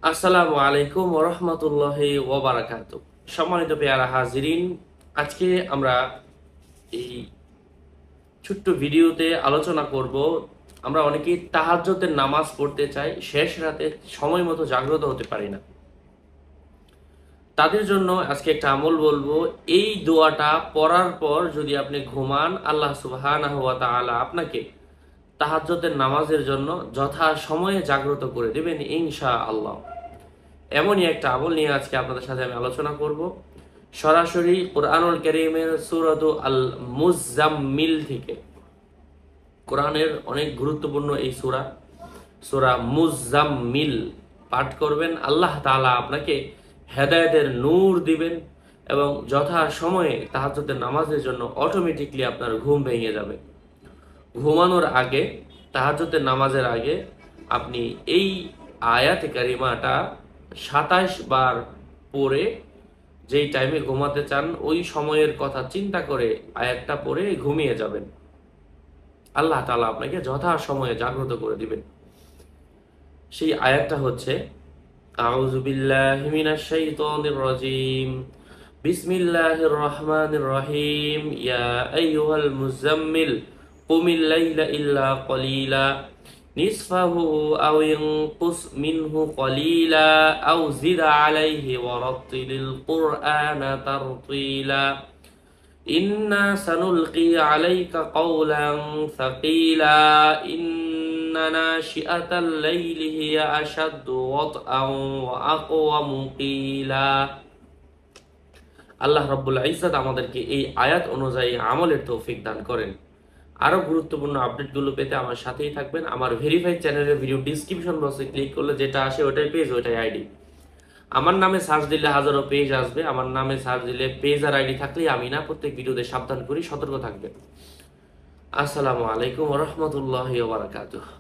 আসসালামু আলাইকুম ওয়া রাহমাতুল্লাহি ওয়া বারাকাতুহু। সম্মানিত পেয়ারা হাজিরিন, আজকে আমরা এই ছোট্ট ভিডিওতে আলোচনা করব। আমরা অনেকেই তাহাজ্জুদের নামাজ পড়তে চাই, শেষ রাতে সময় মতো জাগ্রত হতে পারি না। তাদের জন্য আজকে একটা আমল বলবো। এই দোয়াটা পড়ার পর যদি আপনি ঘুমান, আল্লাহ সুবহানাহু ওয়া তাআলা আপনাকে তাহাজ্জুদের নামাজের জন্য যথা সময়ে জাগ্রত করে দেবেন ইনশাআল্লাহ। এমনই একটা আমল নিয়ে আজকে আপনাদের সাথে আমি আলোচনা করব, সরাসরি কোরআনুল কারীমের সূরাতু আল মুজাম্মিল থেকে। কোরআনের অনেক গুরুত্বপূর্ণ এই সূরা, সূরা মুজাম্মিল পাঠ করবেন। আল্লাহ তাআলা আপনাকে হেদায়েতের নূর দিবেন এবং যথা সময়ে তাহাজ্জুদের নামাজের জন্য অটোমেটিকলি আপনার ঘুম ভেঙে যাবে। ঘুমানোর আগে, তাহাজ্জুদের নামাজের আগে আপনি এই আয়াতে কারিমাটা 27 বার পড়ে, যেই টাইমে ঘুমাতে চান ওই সময়ের কথা চিন্তা করে আয়াতটা পড়ে ঘুমিয়ে যাবেন। আল্লাহ তাআলা আপনাকে যথা সময়ে জাগ্রত করে দিবেন। সেই আয়াতটা হচ্ছে, আউযু বিল্লাহি মিনাশ শাইতানির রাজীম, বিসমিল্লাহির রহমানির রহিম, ইয়া আইয়ুহাল মুজাম্মিল কুমিল লাইলা ইল্লা কলিলা নিসফাহু আও ইনকুস মিনহু কলিলা আও জিদ আলাইহি ওয়ারাত্তিলিল কুরআনা তারতিলা ইন্না সানুলকি আলাইকা কওলান সাকিলা ইন্না নাশিআতাল লাইলি হিয়া আশাদ্দু ওয়াতআন ওয়া আকওয়ামু কিলা। আল্লাহ রাব্বুল ইজ্জত আমাদেরকে এই আয়াত অনুযায়ী আমলের তৌফিক দান করেন। আরো গুরুত্বপূর্ণ আপডেটগুলো পেতে আমার সাথেই থাকবেন। আমার ভেরিফাইড চ্যানেলের ভিডিও ডিসক্রিপশন বক্সে ক্লিক করলে যেটা আসে ওটাই পেজ, ওটাই আইডি। আমার নামে সার্চ দিলে হাজারো পেজ আসবে। আমার নামে সার্চ দিলে পেজ আর আইডি থাকলেই আমি না। প্রত্যেক ভিডিওতে সাবধান করি, সতর্ক থাকবেন। আসসালামু আলাইকুম ওয়া রাহমাতুল্লাহি ওয়া বারাকাতুহু।